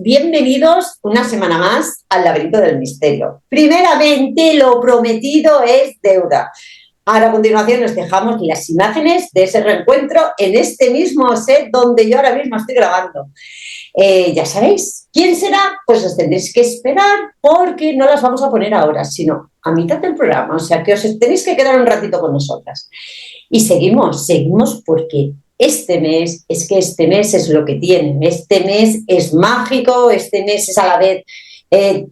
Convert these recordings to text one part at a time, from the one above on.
bienvenidos una semana más al Laberinto del Misterio. Primeramente, lo prometido es deuda. Ahora, a continuación, nos dejamos las imágenes de ese reencuentro en este mismo set donde yo ahora mismo estoy grabando. Ya sabéis, ¿quién será? Pues os tendréis que esperar porque no las vamos a poner ahora, sino a mitad del programa. O sea, que os tenéis que quedar un ratito con nosotras. Y seguimos porque este mes es lo que tiene. Este mes es mágico, este mes es a la vez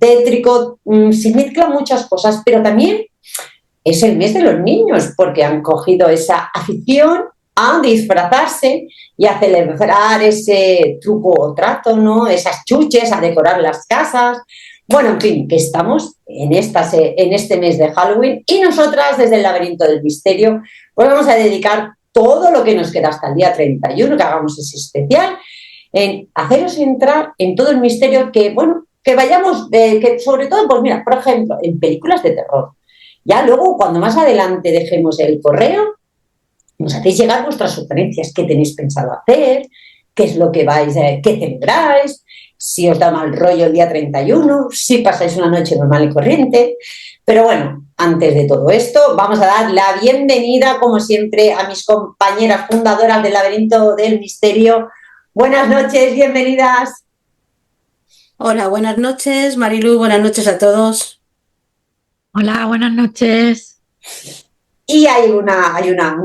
tétrico, se mezclan muchas cosas, pero también es el mes de los niños, porque han cogido esa afición a disfrazarse y a celebrar ese truco o trato, ¿no? Esas chuches, a decorar las casas. Bueno, en fin, que estamos en este mes de Halloween y nosotras desde el Laberinto del Misterio pues vamos a dedicar todo lo que nos queda hasta el día 31, que hagamos ese especial, en haceros entrar en todo el misterio que, bueno, que vayamos, que sobre todo, pues mira, por ejemplo, en películas de terror. Ya luego, cuando más adelante dejemos el correo, nos hacéis llegar vuestras sugerencias, qué tenéis pensado hacer, qué es lo que vais, qué celebráis, si os da mal rollo el día 31, si pasáis una noche normal y corriente. Pero bueno, antes de todo esto, vamos a dar la bienvenida, como siempre, a mis compañeras fundadoras del Laberinto del Misterio. Buenas noches, bienvenidas. Hola, buenas noches, Marilu, buenas noches a todos. Hola, buenas noches. Y hay una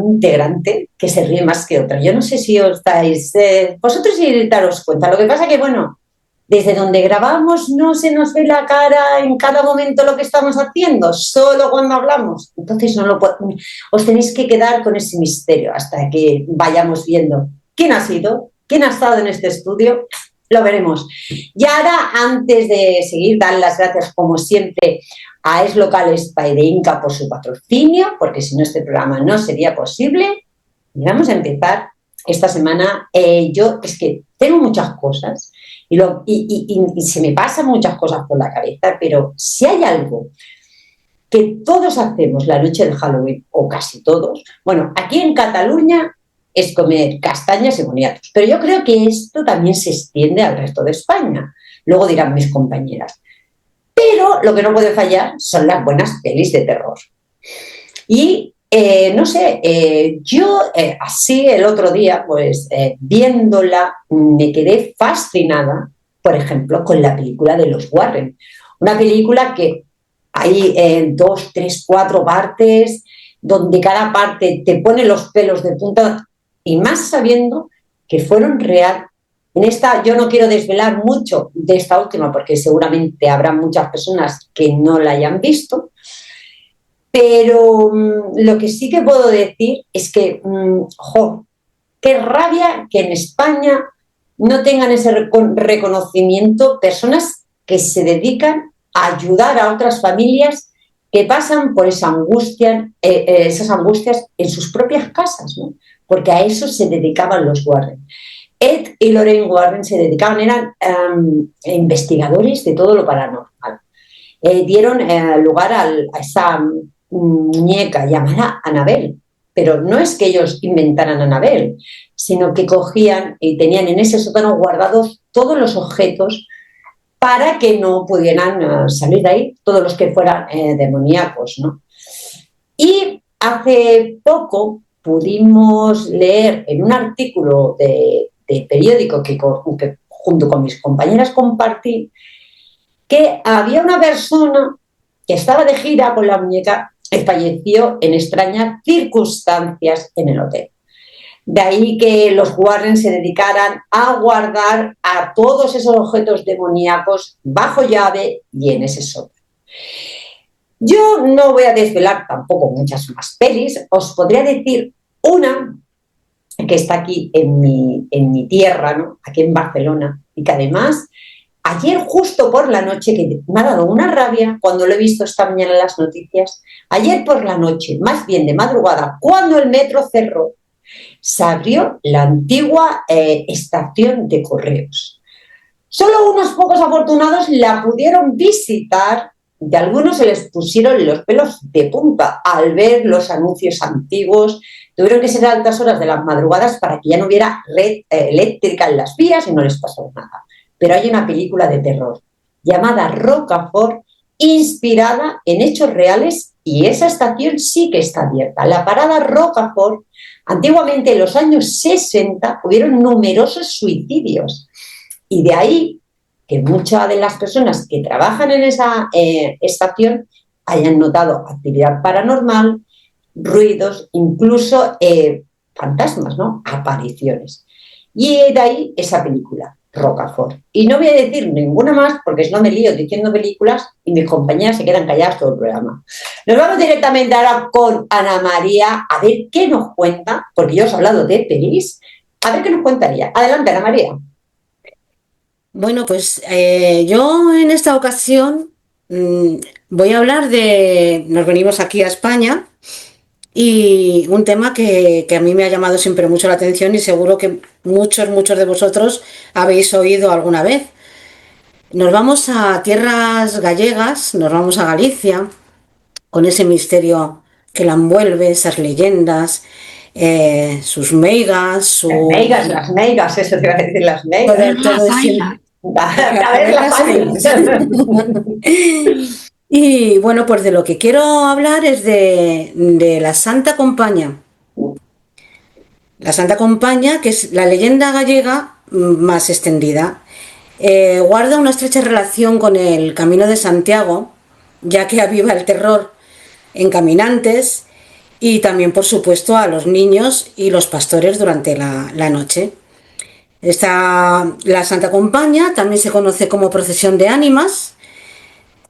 integrante que se ríe más que otra. Yo no sé si os dais... vosotros sí daros cuenta. Lo que pasa que, bueno, desde donde grabamos no se nos ve la cara en cada momento lo que estamos haciendo, solo cuando hablamos. Entonces os tenéis que quedar con ese misterio hasta que vayamos viendo quién ha sido, quién ha estado en este estudio. Lo veremos. Y ahora, antes de seguir, dar las gracias, como siempre, a Es Local Spy de Inca por su patrocinio, porque si no este programa no sería posible. Y vamos a empezar esta semana. Yo es que tengo muchas cosas y se me pasan muchas cosas por la cabeza, pero si hay algo que todos hacemos la noche de Halloween, o casi todos, bueno, aquí en Cataluña es comer castañas y boniatos, pero yo creo que esto también se extiende al resto de España. Luego dirán mis compañeras. Pero lo que no puede fallar son las buenas pelis de terror. Y no sé, yo así el otro día, pues viéndola, me quedé fascinada, por ejemplo, con la película de los Warren. Una película que hay 2, 3, 4 partes, donde cada parte te pone los pelos de punta, y más sabiendo que fueron real. En esta yo no quiero desvelar mucho de esta última porque seguramente habrá muchas personas que no la hayan visto, pero lo que sí que puedo decir es que, qué rabia que en España no tengan ese reconocimiento personas que se dedican a ayudar a otras familias que pasan por esas angustias en sus propias casas, ¿no? Porque a eso se dedicaban los Warren. Ed y Lorraine Warren se dedicaban, eran investigadores de todo lo paranormal. Dieron lugar a esa muñeca llamada Annabelle, pero no es que ellos inventaran Annabelle, sino que cogían y tenían en ese sótano guardados todos los objetos para que no pudieran salir de ahí, todos los que fueran demoníacos, ¿no? Y hace poco pudimos leer en un artículo de periódico que junto con mis compañeras compartí, que había una persona que estaba de gira con la muñeca y falleció en extrañas circunstancias en el hotel. De ahí que los Warren se dedicaran a guardar a todos esos objetos demoníacos bajo llave y en ese sótano. Yo no voy a desvelar tampoco muchas más pelis, os podría decir una que está aquí en mi tierra, ¿no? Aquí en Barcelona, y que además ayer justo por la noche, que me ha dado una rabia cuando lo he visto esta mañana en las noticias, ayer por la noche, más bien de madrugada, cuando el metro cerró, se abrió la antigua estación de correos. Solo unos pocos afortunados la pudieron visitar y a algunos se les pusieron los pelos de punta al ver los anuncios antiguos. Tuvieron que ser a altas horas de las madrugadas para que ya no hubiera red eléctrica en las vías y no les pasó nada. pero hay una película de terror llamada Rocafort, inspirada en hechos reales, y esa estación sí que está abierta. La parada Rocafort, antiguamente en los años 60 hubieron numerosos suicidios, y de ahí que muchas de las personas que trabajan en esa estación hayan notado actividad paranormal, ruidos, incluso fantasmas, ¿no? Apariciones. Y de ahí esa película, Rocafort. Y no voy a decir ninguna más porque si no me lío diciendo películas y mis compañeras se quedan calladas todo el programa. Nos vamos directamente ahora con Ana María a ver qué nos cuenta, porque yo os he hablado de pelis. A ver qué nos cuentaría. Adelante, Ana María. Bueno, pues yo en esta ocasión voy a hablar nos venimos aquí a España y un tema que a mí me ha llamado siempre mucho la atención y seguro que muchos de vosotros habéis oído alguna vez. Nos vamos a tierras gallegas, nos vamos a Galicia, con ese misterio que la envuelve, esas leyendas, sus meigas, Las meigas, eso te iba a decir, las meigas. Las ailas. A ver, las ailas. Y bueno, pues de lo que quiero hablar es de la Santa Compaña. La Santa Compaña, que es la leyenda gallega más extendida, guarda una estrecha relación con el Camino de Santiago, ya que aviva el terror en caminantes y también, por supuesto, a los niños y los pastores durante la noche. La Santa Compaña también se conoce como procesión de ánimas.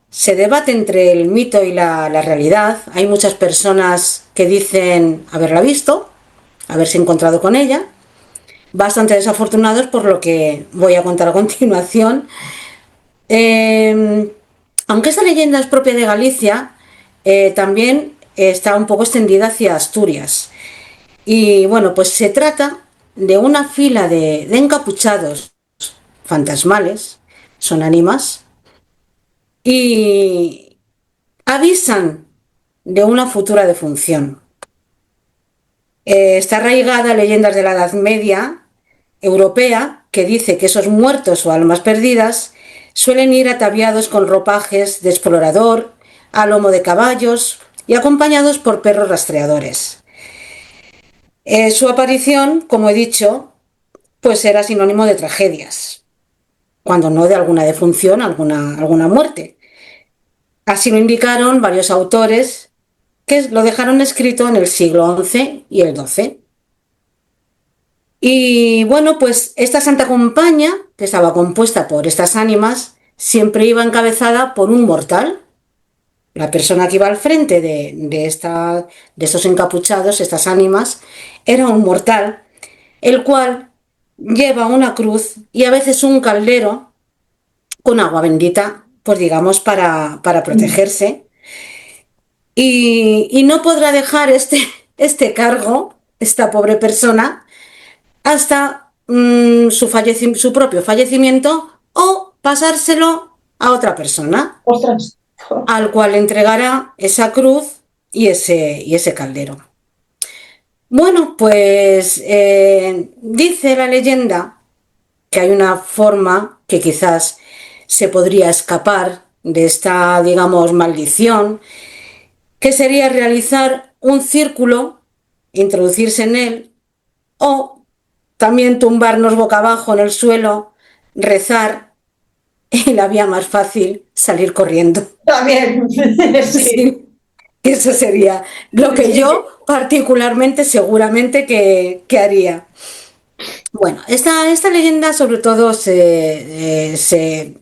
Se debate entre el mito y la realidad. Hay muchas personas que dicen haberla visto, haberse encontrado con ella. Bastante desafortunados por lo que voy a contar a continuación. Aunque esta leyenda es propia de Galicia, también está un poco extendida hacia Asturias. Y bueno, pues se trata de una fila de encapuchados fantasmales, son ánimas, y avisan de una futura defunción. Está arraigada a leyendas de la Edad Media europea que dice que esos muertos o almas perdidas suelen ir ataviados con ropajes de explorador, a lomo de caballos y acompañados por perros rastreadores. Su aparición, como he dicho, pues era sinónimo de tragedias, cuando no de alguna defunción, alguna muerte. Así lo indicaron varios autores que lo dejaron escrito en el siglo XI y el XII. Y bueno, pues esta Santa Compaña, que estaba compuesta por estas ánimas, siempre iba encabezada por un mortal. La persona que iba al frente de estos encapuchados, estas ánimas, era un mortal, el cual lleva una cruz y a veces un caldero con agua bendita, pues digamos, para protegerse. Y no podrá dejar este cargo, esta pobre persona, hasta su propio fallecimiento o pasárselo a otra persona. ¡Ostras! Al cual entregará esa cruz y ese caldero. Bueno, pues dice la leyenda que hay una forma que quizás se podría escapar de esta, digamos, maldición, que sería realizar un círculo, introducirse en él, o también tumbarnos boca abajo en el suelo, rezar, y la vía más fácil, salir corriendo. También, sí. Sí, eso sería lo que yo particularmente seguramente que haría. Bueno, esta leyenda sobre todo se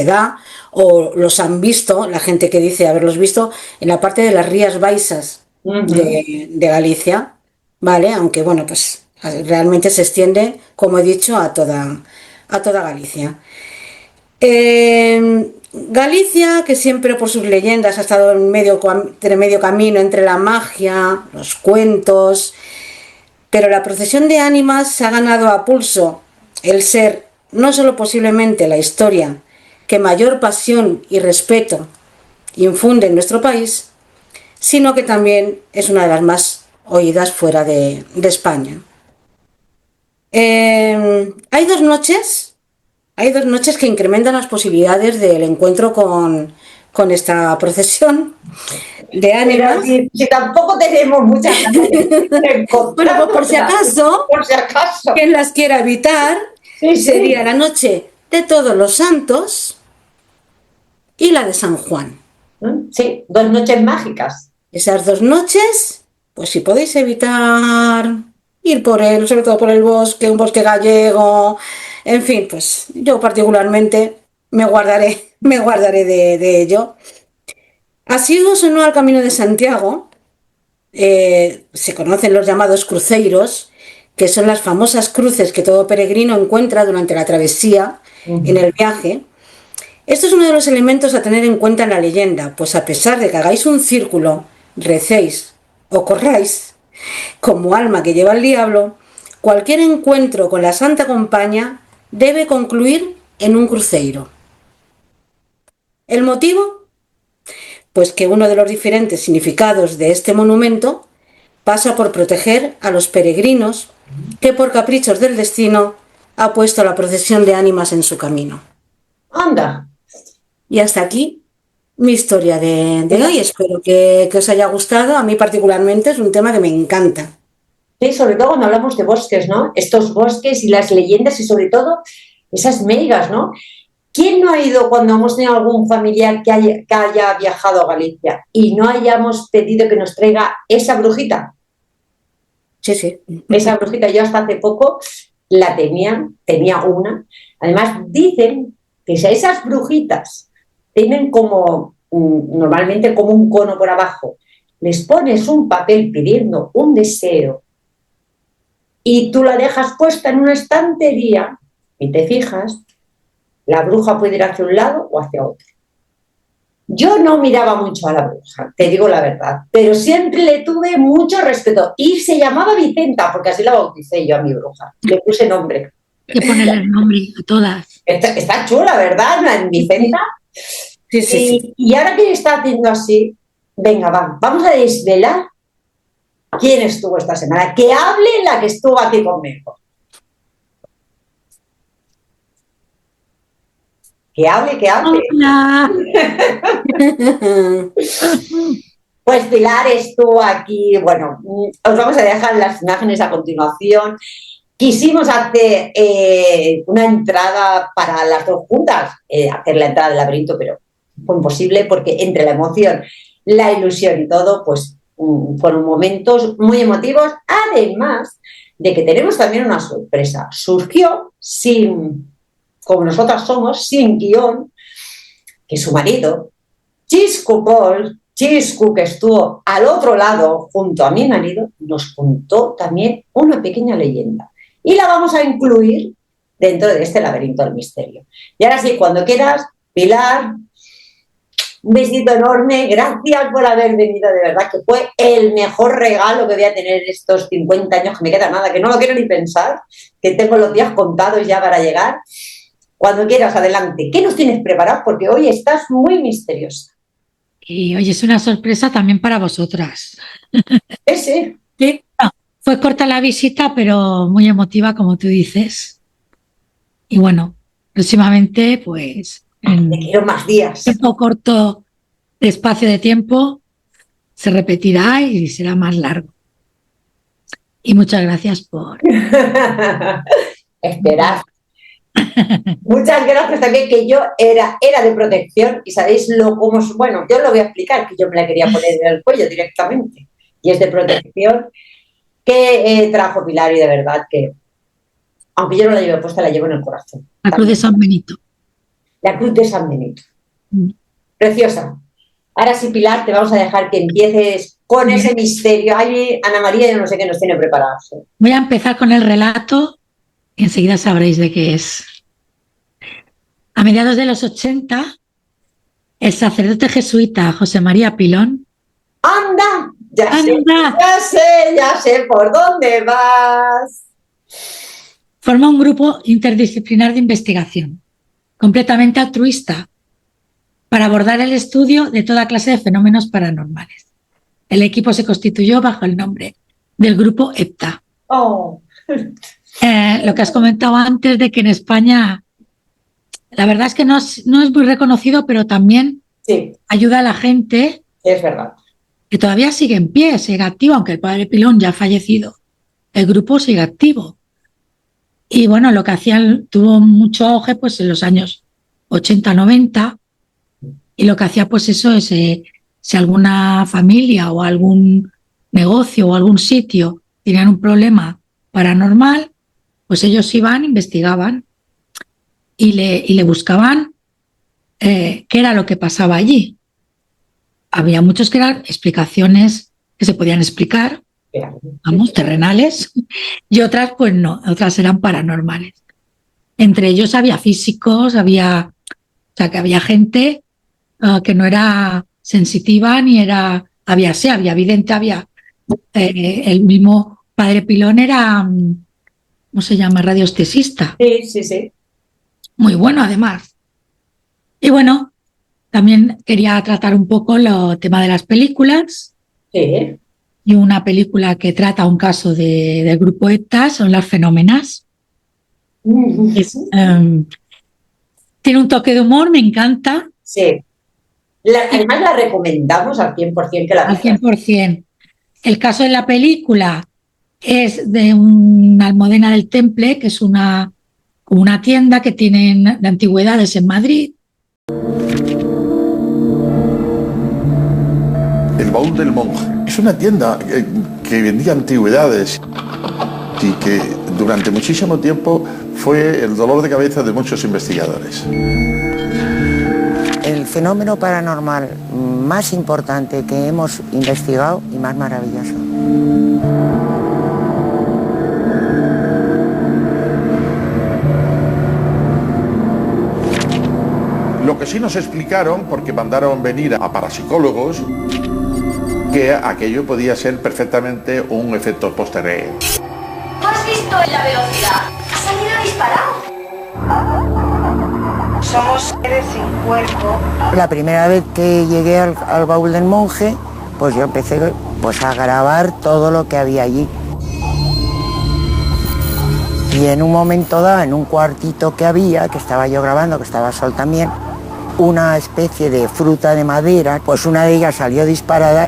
da, o los han visto, la gente que dice haberlos visto, en la parte de las Rías Baixas de Galicia, ¿vale? Aunque bueno, pues realmente se extiende, como he dicho, a toda Galicia. Galicia, que siempre por sus leyendas ha estado en medio camino entre la magia, los cuentos, pero la procesión de ánimas se ha ganado a pulso el ser no solo posiblemente la historia que mayor pasión y respeto infunde en nuestro país, sino que también es una de las más oídas fuera de España. Hay dos noches Hay 2 noches que incrementan las posibilidades del encuentro con esta procesión de ánimas. Pero si tampoco tenemos muchas ganas de encontrar, Bueno, pues por si acaso, quien las quiera evitar, sí. sería la noche de Todos los Santos y la de San Juan. Sí, 2 noches mágicas. Esas 2 noches, pues si podéis evitar ir sobre todo por el bosque, un bosque gallego, en fin, pues yo particularmente me guardaré de ello. Asiduos o no al Camino de Santiago, se conocen los llamados cruceiros, que son las famosas cruces que todo peregrino encuentra durante la travesía, en el viaje. Esto es uno de los elementos a tener en cuenta en la leyenda, pues a pesar de que hagáis un círculo, recéis o corráis, como alma que lleva el diablo, cualquier encuentro con la Santa Compaña debe concluir en un cruceiro. ¿El motivo? Pues que uno de los diferentes significados de este monumento pasa por proteger a los peregrinos que por caprichos del destino ha puesto la procesión de ánimas en su camino. Anda. Y hasta aquí mi historia de hoy. Espero que os haya gustado. A mí particularmente es un tema que me encanta. Sí, sobre todo cuando hablamos de bosques, ¿no? Estos bosques y las leyendas y sobre todo esas meigas, ¿no? ¿Quién no ha ido cuando hemos tenido algún familiar que haya viajado a Galicia y no hayamos pedido que nos traiga esa brujita? Sí. Esa brujita, yo hasta hace poco la tenía una. Además, dicen que si a esas brujitas tienen como, normalmente como un cono por abajo, les pones un papel pidiendo un deseo y tú la dejas puesta en una estantería y te fijas, la bruja puede ir hacia un lado o hacia otro. Yo no miraba mucho a la bruja, te digo la verdad, pero siempre le tuve mucho respeto. Y se llamaba Vicenta, porque así la bauticé yo a mi bruja. Le puse nombre. Hay que ponerle el nombre a todas. Está chula, ¿verdad, Vicenta? Sí. Y ahora que está haciendo así, venga, vamos a desvelar quién estuvo esta semana. Que hable la que estuvo aquí conmigo. Que hable. Hola. Pues Pilar estuvo aquí. Bueno, os vamos a dejar las imágenes a continuación. Quisimos hacer una entrada para las 2 juntas, hacer la entrada del laberinto, pero fue imposible porque entre la emoción, la ilusión y todo, pues fueron momentos muy emotivos, además de que tenemos también una sorpresa. Surgió como nosotras somos, sin guión, que su marido, Chiscu, que estuvo al otro lado junto a mi marido, nos contó también una pequeña leyenda. Y la vamos a incluir dentro de este laberinto del misterio. Y ahora sí, cuando quieras, Pilar, un besito enorme, gracias por haber venido, de verdad, que fue el mejor regalo que voy a tener estos 50 años, que me queda nada, que no lo quiero ni pensar, que tengo los días contados ya para llegar. Cuando quieras, adelante. ¿Qué nos tienes preparado? Porque hoy estás muy misteriosa. Y hoy es una sorpresa también para vosotras. Sí. No, fue corta la visita, pero muy emotiva, como tú dices. Y bueno, próximamente, pues, Te quiero más días. Tiempo corto de espacio de tiempo se repetirá y será más largo. Y muchas gracias por esperar. Muchas gracias también, que yo era de protección y sabéis bueno, yo os lo voy a explicar, que yo me la quería poner en el cuello directamente y es de protección que trajo Pilar, y de verdad que aunque yo no la llevo puesta, la llevo en el corazón. La Cruz de San Benito. La Cruz de San Benito. Preciosa. Ahora sí, Pilar, te vamos a dejar que empieces con ese misterio. Ay, Ana María, yo no sé qué nos tiene preparados. Voy a empezar con el relato y enseguida sabréis de qué es. A mediados de los 80, el sacerdote jesuita José María Pilón. ¡Anda! Ya sé por dónde vas. Forma un grupo interdisciplinar de investigación, completamente altruista, para abordar el estudio de toda clase de fenómenos paranormales. El equipo se constituyó bajo el nombre del grupo EPTA. Oh. Lo que has comentado antes de que en España la verdad es que no es muy reconocido, pero también Sí, ayuda a la gente es verdad. que todavía sigue en pie, sigue activo, aunque el padre Pilón ya ha fallecido. El grupo sigue activo. Y bueno, lo que hacían tuvo mucho auge pues en los años 80, 90, y lo que hacía pues eso es, si alguna familia o algún negocio o algún sitio tenían un problema paranormal, pues ellos iban, investigaban y le buscaban qué era lo que pasaba allí. Había muchos que eran explicaciones que se podían explicar, Claro. vamos, terrenales, y otras pues no, otras eran paranormales. Entre ellos había físicos, o sea, que había gente que no era sensitiva ni era, había vidente, había el mismo padre Pilón era, ¿cómo se llama? Radiestesista, Sí, sí, sí. muy bueno además. Y bueno, también quería tratar un poco el tema de las películas, Sí. y una película que trata un caso del grupo ETA son Las Fenómenas. Es, tiene un toque de humor, me encanta, Sí. Además la recomendamos al 100% que la al veas. 100%. El caso de la película es de una almudena del Temple, que es como una tienda que tienen de antigüedades en Madrid. El baúl del monje. Es una tienda que vendía antigüedades y que durante muchísimo tiempo fue el dolor de cabeza de muchos investigadores. El fenómeno paranormal más importante que hemos investigado y más maravilloso. Lo que sí nos explicaron, porque mandaron venir a parapsicólogos, que aquello podía ser perfectamente un efecto post-RE. ¿Tú has visto la velocidad? Ha salido disparado. Somos seres sin cuerpo. La primera vez que llegué al baúl del monje, pues yo empecé pues, a grabar todo lo que había allí. Y en un momento dado, en un cuartito que había, que estaba yo grabando, que estaba Sol también, una especie de fruta de madera, pues una de ellas salió disparada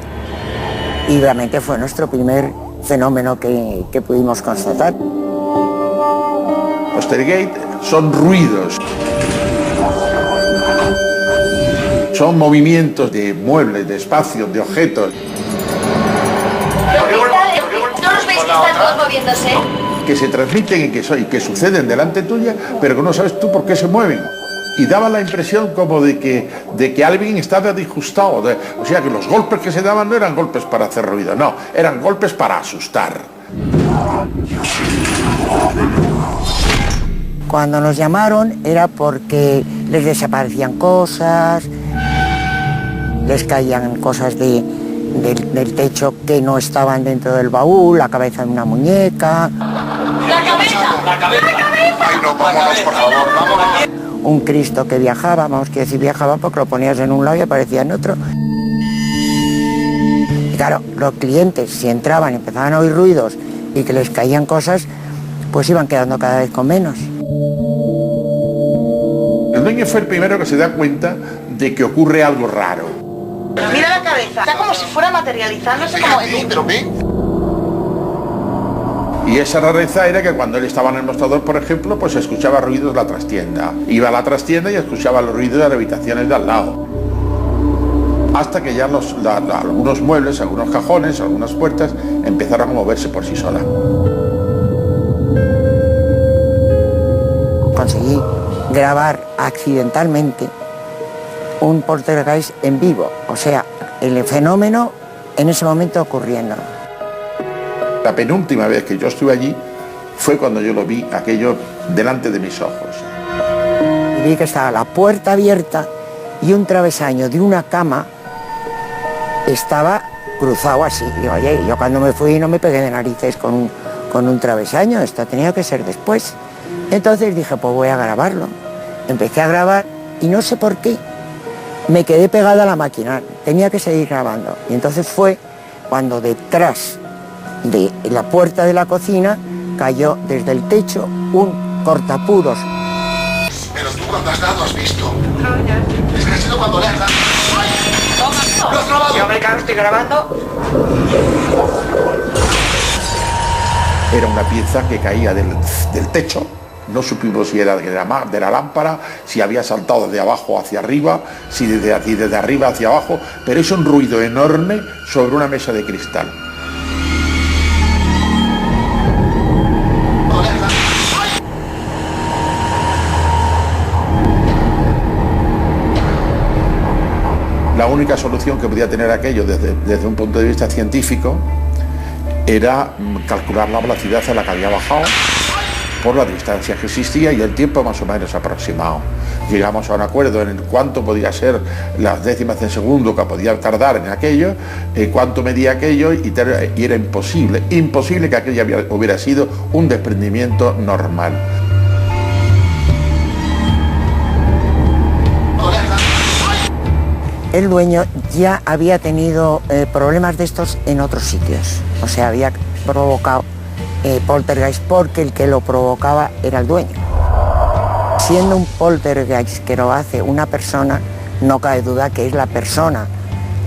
y realmente fue nuestro primer fenómeno que pudimos constatar. Poltergeist son ruidos, son movimientos de muebles, de espacios, de objetos. ¿No los veis que están todos moviéndose? Que se transmiten y que suceden delante tuya, pero que no sabes tú por qué se mueven. Y daba la impresión como de que alguien estaba disgustado. O sea, que los golpes que se daban no eran golpes para hacer ruido, no, eran golpes para asustar. Cuando nos llamaron era porque les desaparecían cosas, les caían cosas del techo que no estaban dentro del baúl, la cabeza de una muñeca. ¡La cabeza! ¡La cabeza! Ay, no, vámonos, por favor, vámonos. Un Cristo que viajaba, vamos a decir viajaba porque lo ponías en un lado y aparecía en otro. Y claro, los clientes si entraban y empezaban a oír ruidos y que les caían cosas, pues iban quedando cada vez con menos. El dueño fue el primero que se da cuenta de que ocurre algo raro. Mira la cabeza, está como si fuera materializándose como en... Y esa rareza era que cuando él estaba en el mostrador, por ejemplo, pues escuchaba ruidos de la trastienda. Iba a la trastienda y escuchaba los ruidos de las habitaciones de al lado. Hasta que ya algunos muebles, algunos cajones, algunas puertas empezaron a moverse por sí solas. Conseguí grabar accidentalmente un poltergeist en vivo, o sea, el fenómeno en ese momento ocurriendo. La penúltima vez que yo estuve allí fue cuando yo lo vi, aquello delante de mis ojos. Y vi que estaba la puerta abierta y un travesaño de una cama estaba cruzado así. Y oye, yo cuando me fui no me pegué de narices con un travesaño, esto tenía que ser después. Entonces dije, pues voy a grabarlo. Empecé a grabar y no sé por qué me quedé pegada a la máquina, tenía que seguir grabando. Y entonces fue cuando detrás de la puerta de la cocina cayó desde el techo un cortapuros. Pero tú cuando has dado has visto. Es que ha sido cuando le has dado. ¡Lo has grabado! Sí, hombre, claro, estoy grabando. Era una pieza que caía del techo. No supimos si era de la lámpara, si había saltado de abajo hacia arriba, si desde arriba hacia abajo, pero es un ruido enorme sobre una mesa de cristal. La única solución que podía tener aquello desde un punto de vista científico era calcular la velocidad a la que había bajado por la distancia que existía y el tiempo más o menos aproximado. Llegamos a un acuerdo en cuánto podía ser las décimas de segundo que podía tardar en aquello, cuánto medía aquello, y era imposible que aquello hubiera sido un desprendimiento normal. El dueño ya había tenido problemas de estos en otros sitios, o sea, había provocado poltergeist porque el que lo provocaba era el dueño. Siendo un poltergeist que lo hace una persona, no cabe duda que es la persona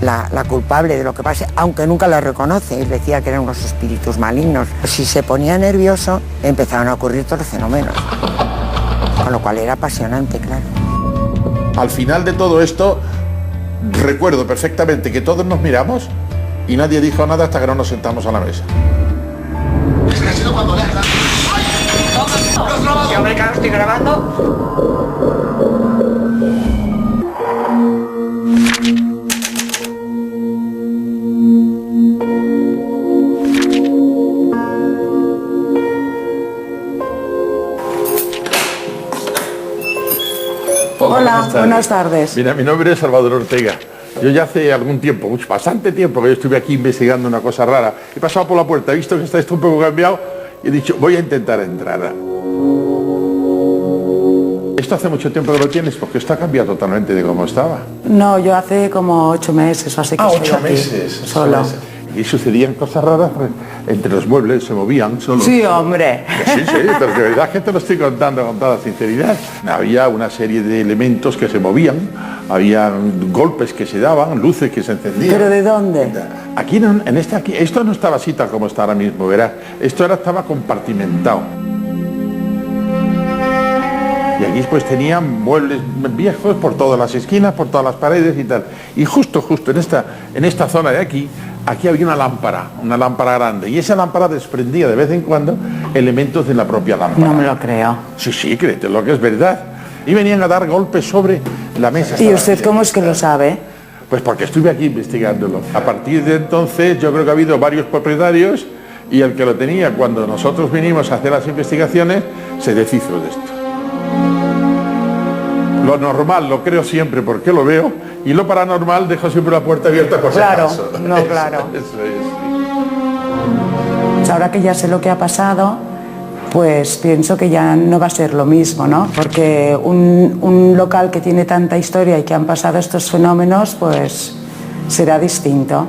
la culpable de lo que pase, aunque nunca la reconoce. Él decía que eran unos espíritus malignos. Si se ponía nervioso, empezaban a ocurrir todos los fenómenos, con lo cual era apasionante, claro. Al final de todo esto, recuerdo perfectamente que todos nos miramos y nadie dijo nada hasta que no nos sentamos a la mesa. Es que ha sido cuando le has dado. ¡Lo has grabado! Sí, hombre, claro, estoy grabando. Hola, buenas tardes. Mira, mi nombre es Salvador Ortega. Yo ya hace algún tiempo, bastante tiempo, que yo estuve aquí investigando una cosa rara. He pasado por la puerta, he visto que está esto un poco cambiado y he dicho, voy a intentar entrar. ¿Esto hace mucho tiempo que lo tienes? Porque esto ha cambiado totalmente de cómo estaba. No, yo hace como 8 meses o así que estoy 8 aquí, meses. solo. Y sucedían cosas raras, entre los muebles se movían solos. Sí, hombre. Sí, pero de verdad que te lo estoy contando con toda sinceridad. Había una serie de elementos que se movían, había golpes que se daban, luces que se encendían. ¿Pero de dónde? Aquí, esto no estaba así tal como está ahora mismo, verás. Esto estaba compartimentado. Y aquí pues tenían muebles viejos por todas las esquinas, por todas las paredes y tal. Y justo en esta zona de aquí había una lámpara grande. Y esa lámpara desprendía de vez en cuando elementos de la propia lámpara. No me lo creo. Sí, créete lo que es verdad. Y venían a dar golpes sobre la mesa. ¿Y usted cómo es que lo sabe? Pues porque estuve aquí investigándolo. A partir de entonces yo creo que ha habido varios propietarios y el que lo tenía cuando nosotros vinimos a hacer las investigaciones se deshizo de esto. Lo normal lo creo siempre porque lo veo y lo paranormal dejo siempre la puerta abierta por si acaso. Claro, no, claro. Eso es, sí. Pues ahora que ya sé lo que ha pasado, pues pienso que ya no va a ser lo mismo, ¿no? Porque un local que tiene tanta historia y que han pasado estos fenómenos, pues será distinto.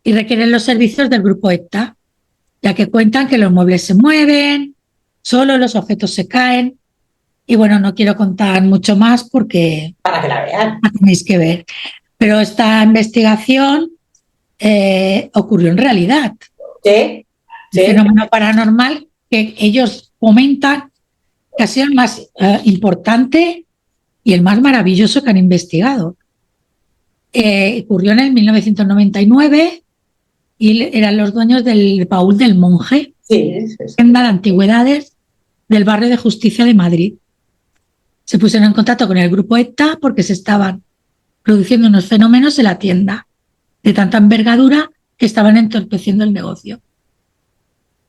Y requieren los servicios del grupo ETA, ya que cuentan que los muebles se mueven, solo los objetos se caen. Y bueno, no quiero contar mucho más porque Para que la vean. la tenéis que ver. Pero esta investigación ocurrió en realidad. Sí, Un fenómeno paranormal que ellos comentan que ha sido el más importante y el más maravilloso que han investigado. Ocurrió en el 1999 y eran los dueños del Baúl del Monje, tienda de antigüedades del barrio de Justicia de Madrid. Se pusieron en contacto con el grupo ETA porque se estaban produciendo unos fenómenos en la tienda de tanta envergadura que estaban entorpeciendo el negocio.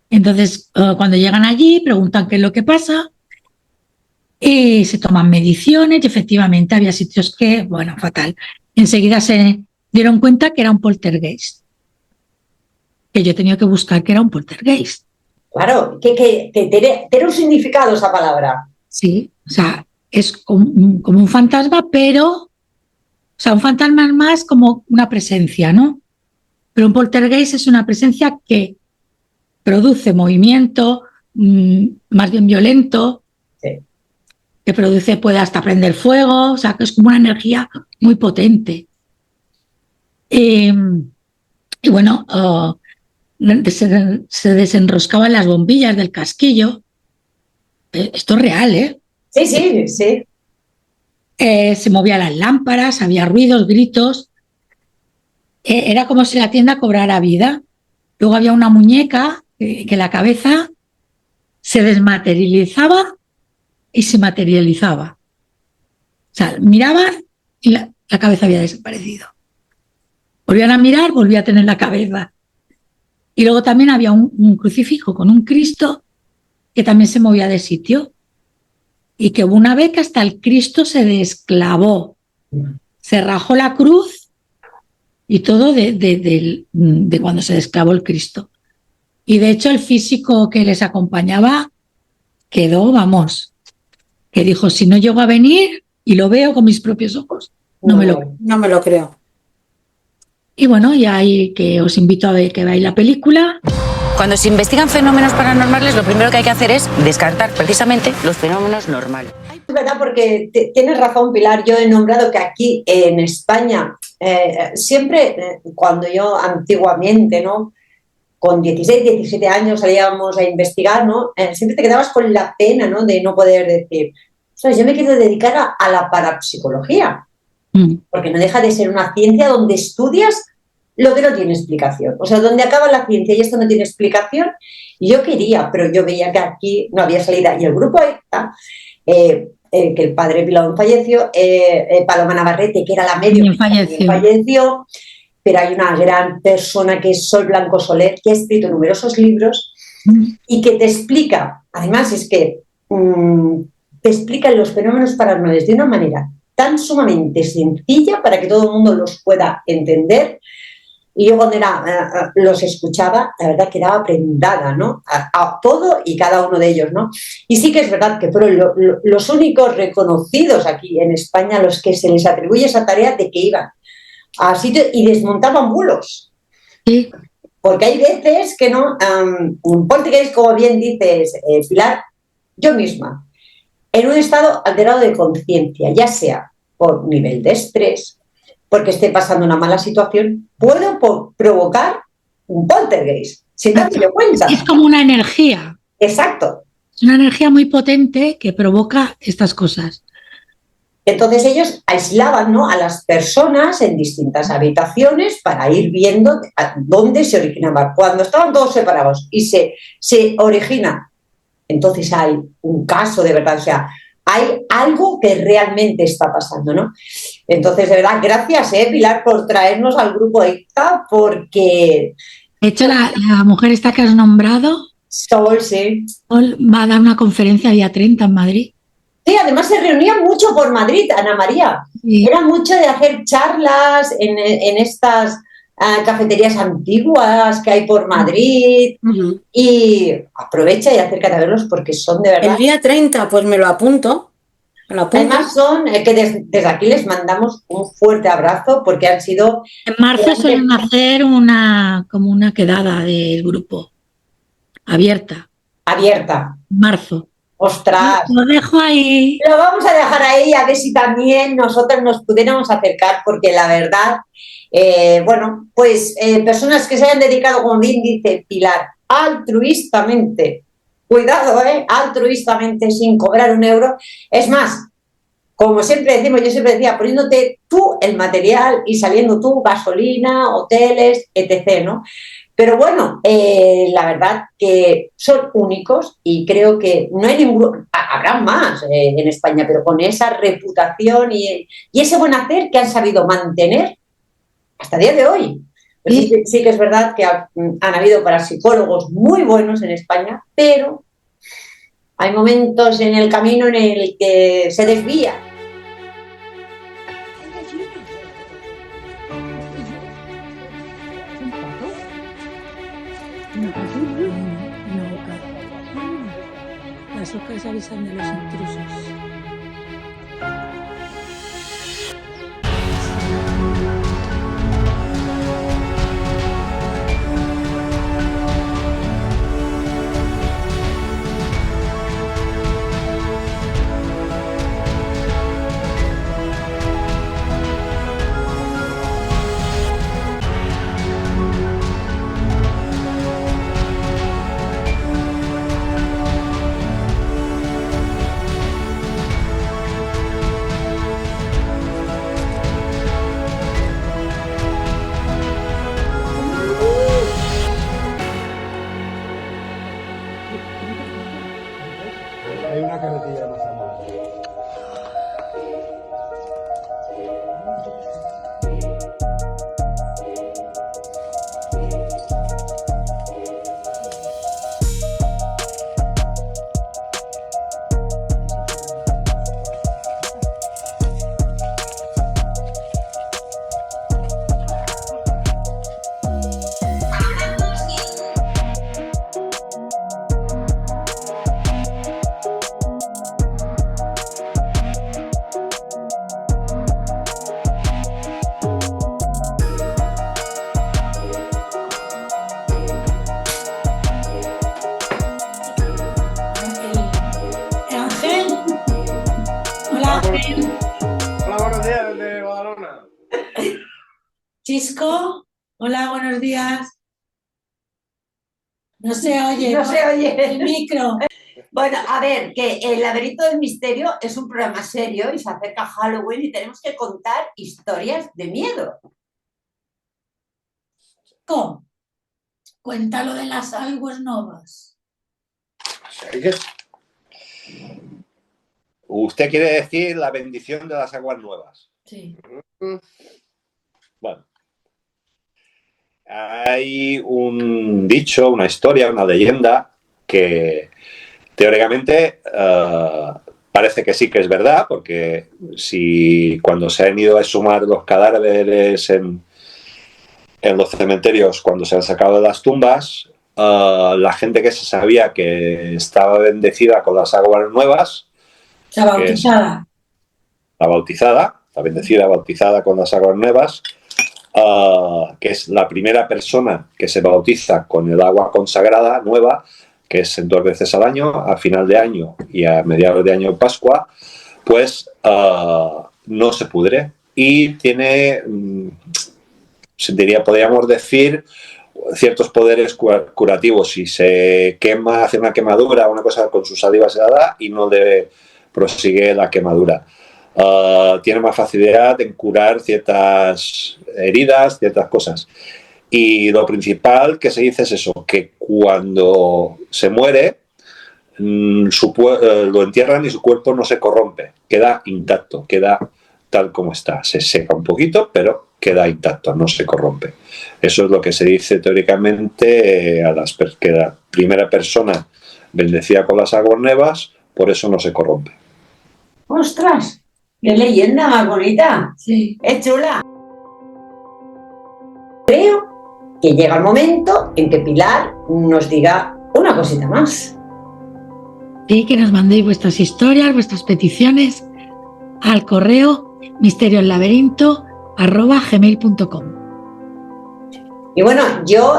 Entonces, cuando llegan allí, preguntan qué es lo que pasa y se toman mediciones y efectivamente había sitios que, bueno, fatal. Enseguida se dieron cuenta que era un poltergeist. Que yo he tenido que buscar que era un poltergeist. Claro, que tiene un significado esa palabra. Sí, o sea, es como un fantasma, pero sea, un fantasma es más como una presencia, ¿no? Pero un poltergeist es una presencia que produce movimiento, más bien violento, Sí. que puede hasta prender fuego, o sea, que es como una energía muy potente. Y bueno, se desenroscaban las bombillas del casquillo. Esto es real, ¿eh? Sí, sí, sí. Se movían las lámparas, había ruidos, gritos. Era como si la tienda cobrara vida. Luego había una muñeca que la cabeza se desmaterializaba y se materializaba. O sea, miraban y la cabeza había desaparecido. Volvían a mirar, volvía a tener la cabeza. Y luego también había un crucifijo con un Cristo que también se movía de sitio. Y que hubo una vez que hasta el Cristo se desclavó, se rajó la cruz y todo de cuando se desclavó el Cristo. Y de hecho el físico que les acompañaba quedó, vamos, que dijo, si no llego a venir y lo veo con mis propios ojos, no me lo creo. Y bueno, ya ahí que os invito a ver que veáis la película. Cuando se investigan fenómenos paranormales, lo primero que hay que hacer es descartar precisamente los fenómenos normales. Es verdad, porque tienes razón, Pilar. Yo he nombrado que aquí en España, siempre, cuando yo antiguamente, ¿no?, con 16, 17 años salíamos a investigar, ¿no?, siempre te quedabas con la pena, ¿no?, de no poder decir, o sea, yo me quiero dedicar a la parapsicología, porque no deja de ser una ciencia donde estudias lo que no tiene explicación. O sea, donde acaba la ciencia y esto no tiene explicación. Y yo quería, pero yo veía que aquí no había salida. Y el grupo ETA, que el padre Pilón falleció, Paloma Navarrete, que era la médium, falleció, pero hay una gran persona que es Sol Blanco Soler, que ha escrito numerosos libros y que te explica, además es que te explica los fenómenos paranormales de una manera tan sumamente sencilla para que todo el mundo los pueda entender. Y yo cuando los escuchaba, la verdad quedaba prendada, ¿no?, a todo y cada uno de ellos, ¿no? Y sí que es verdad que fueron los únicos reconocidos aquí en España los que se les atribuye esa tarea de que iban a sitios y desmontaban bulos. Sí. Porque hay veces que no, un poltergeist, como bien dices, Pilar, yo misma, en un estado alterado de conciencia, ya sea por nivel de estrés, porque esté pasando una mala situación, puedo provocar un poltergeist, sin darme cuenta. Es como una energía. Exacto. Es una energía muy potente que provoca estas cosas. Entonces ellos aislaban, ¿no?, a las personas en distintas habitaciones para ir viendo dónde se originaba. Cuando estaban todos separados y se origina, entonces hay un caso de verdad, o sea, hay algo que realmente está pasando, ¿no? Entonces, de verdad, gracias, Pilar, por traernos al grupo ETA, porque... De hecho, la mujer esta que has nombrado, Sol, sí. Sol va a dar una conferencia día 30 en Madrid. Sí, además se reunía mucho por Madrid, Ana María. Sí. Era mucho de hacer charlas en estas cafeterías antiguas que hay por Madrid. Y aprovecha y acércate a verlos porque son de verdad... El día 30, pues me lo apunto. Además son que desde aquí les mandamos un fuerte abrazo porque han sido... En marzo suelen hacer como una quedada del grupo. Abierta. Marzo. ¡Ostras! Lo dejo ahí. Lo vamos a dejar ahí a ver si también nosotros nos pudiéramos acercar, porque la verdad, bueno, pues personas que se hayan dedicado, como bien dice Pilar, altruistamente, cuidado, altruistamente, sin cobrar un euro. Es más, como siempre decimos, yo siempre decía, poniéndote tú el material y saliendo tú gasolina, hoteles, etc., ¿no? Pero bueno, la verdad que son únicos y creo que no hay ningún... Habrá más en España, pero con esa reputación y ese buen hacer que han sabido mantener hasta el día de hoy. Sí que es verdad que han habido parapsicólogos muy buenos en España, pero hay momentos en el camino en el que se desvía. Las ocas avisan de los intrusos. Chisco, hola, buenos días. No se oye. No se oye. El micro. Bueno, a ver, que El laberinto del misterio es un programa serio y se acerca Halloween y tenemos que contar historias de miedo. ¿Cómo? Cuéntalo de las aguas novas. Usted quiere decir la bendición de las aguas nuevas. Sí. Bueno. Hay un dicho, una historia, una leyenda que teóricamente parece que sí que es verdad, porque si cuando se han ido a exhumar los cadáveres en los cementerios, cuando se han sacado de las tumbas, la gente que se sabía que estaba bendecida con las aguas nuevas, La bautizada. la bautizada, la bendecida bautizada con las aguas nuevas, que es la primera persona que se bautiza con el agua consagrada nueva, que es 2 veces al año, a final de año y a mediados de año Pascua, pues no se pudre y tiene, podríamos decir, ciertos poderes curativos. Si se quema, hace una quemadura, una cosa, con su saliva se la da y no le prosigue la quemadura. Tiene más facilidad en curar ciertas heridas, ciertas cosas. Y lo principal que se dice es eso, que cuando se muere, lo entierran y su cuerpo no se corrompe, queda intacto, queda tal como está. Se seca un poquito, pero queda intacto, no se corrompe. Eso es lo que se dice teóricamente que la primera persona bendecida con las aguas nuevas, por eso no se corrompe. ¡Ostras! ¡Qué leyenda más bonita! Sí. ¡Es chula! Creo que llega el momento en que Pilar nos diga una cosita más. Sí, que nos mandéis vuestras historias, vuestras peticiones al correo misterioslaberinto@gmail.com. Y bueno, yo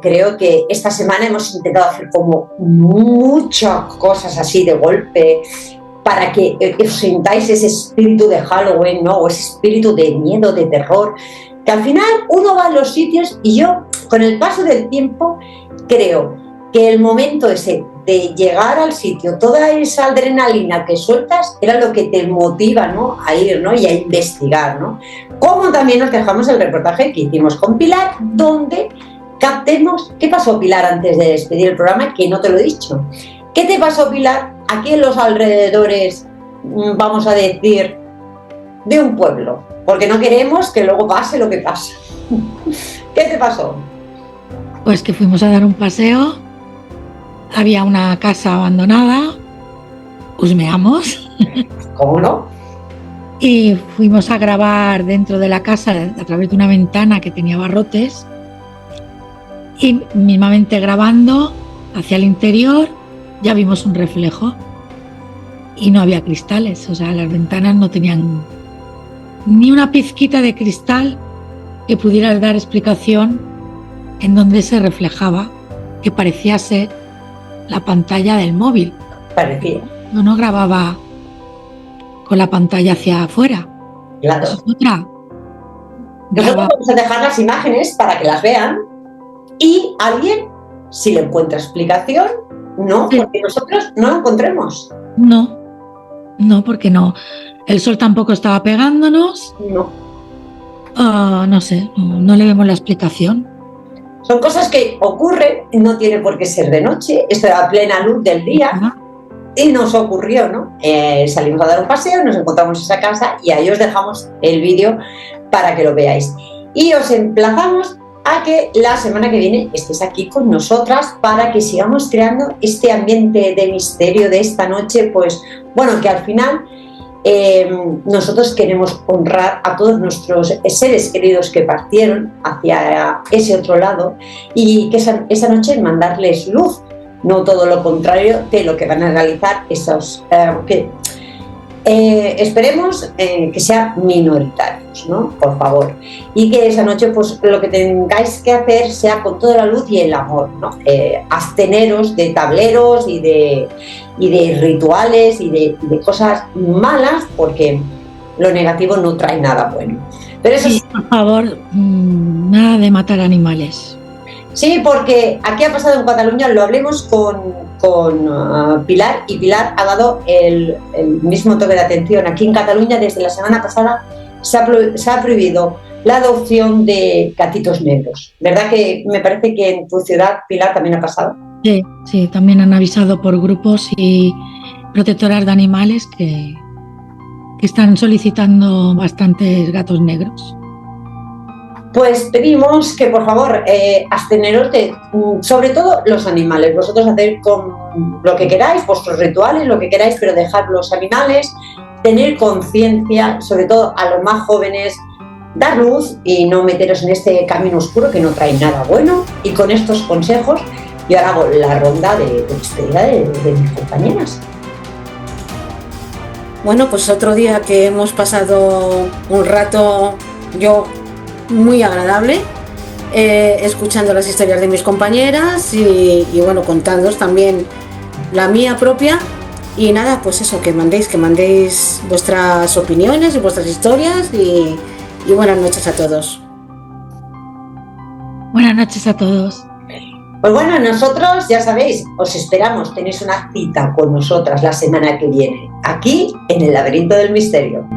creo que esta semana hemos intentado hacer como muchas cosas así de golpe para que os sintáis ese espíritu de Halloween, ¿no? O ese espíritu de miedo, de terror, que al final uno va a los sitios y yo, con el paso del tiempo, creo que el momento ese de llegar al sitio, toda esa adrenalina que sueltas, era lo que te motiva, ¿no? A ir, ¿no? Y a investigar, ¿no? Como también nos dejamos el reportaje que hicimos con Pilar, donde captemos qué pasó, Pilar, antes de despedir el programa, que no te lo he dicho. ¿Qué te pasó, Pilar, aquí en los alrededores, vamos a decir, de un pueblo? Porque no queremos que luego pase lo que pasa. ¿Qué te pasó? Pues que fuimos a dar un paseo, había una casa abandonada, husmeamos. ¿Cómo no? Y fuimos a grabar dentro de la casa a través de una ventana que tenía barrotes y mismamente grabando hacia el interior ya vimos un reflejo y no había cristales, o sea, las ventanas no tenían ni una pizquita de cristal que pudiera dar explicación en donde se reflejaba, que parecía ser la pantalla del móvil. Parecía. Yo no grababa con la pantalla hacia afuera. Claro. Es otra. Nosotros vamos a dejar las imágenes para que las vean y alguien, si le encuentra explicación, no, porque nosotros no la encontremos. No, porque no. El sol tampoco estaba pegándonos. No. No sé, no le vemos la explicación. Son cosas que ocurren, no tiene por qué ser de noche, esto era a plena luz del día. Y nos ocurrió, ¿no? Salimos a dar un paseo, nos encontramos en esa casa y ahí os dejamos el vídeo para que lo veáis. Y os emplazamos a que la semana que viene estéis aquí con nosotras para que sigamos creando este ambiente de misterio de esta noche, pues bueno, que al final nosotros queremos honrar a todos nuestros seres queridos que partieron hacia ese otro lado y que esa noche mandarles luz, no todo lo contrario de lo que van a realizar esos esperemos que sean minoritarios, ¿no? Por favor. Y que esa noche pues lo que tengáis que hacer sea con toda la luz y el amor, ¿no? Absteneros de tableros y de rituales y de cosas malas, porque lo negativo no trae nada bueno. Pero eso Sí, por favor, nada de matar animales. sí, porque aquí ha pasado en Cataluña, lo hablemos con Pilar, y Pilar ha dado el mismo toque de atención. Aquí en Cataluña, desde la semana pasada, se ha prohibido la adopción de gatitos negros. ¿Verdad que me parece que en tu ciudad, Pilar, también ha pasado? Sí, sí, también han avisado por grupos y protectoras de animales que están solicitando bastantes gatos negros. Pues pedimos que, por favor, absteneros de, sobre todo los animales. Vosotros haced con lo que queráis, vuestros rituales, lo que queráis, pero dejad los animales, tener conciencia, sobre todo a los más jóvenes, dar luz y no meteros en este camino oscuro que no trae nada bueno. Y con estos consejos, yo ahora hago la ronda de despedida de mis compañeras. Bueno, pues otro día que hemos pasado un rato muy agradable, escuchando las historias de mis compañeras y bueno, contándoos también la mía propia. Y nada, pues eso, que mandéis vuestras opiniones y vuestras historias y buenas noches a todos. Buenas noches a todos. Pues bueno, nosotros, ya sabéis, os esperamos, tenéis una cita con nosotras la semana que viene, aquí en el Laberinto del Misterio.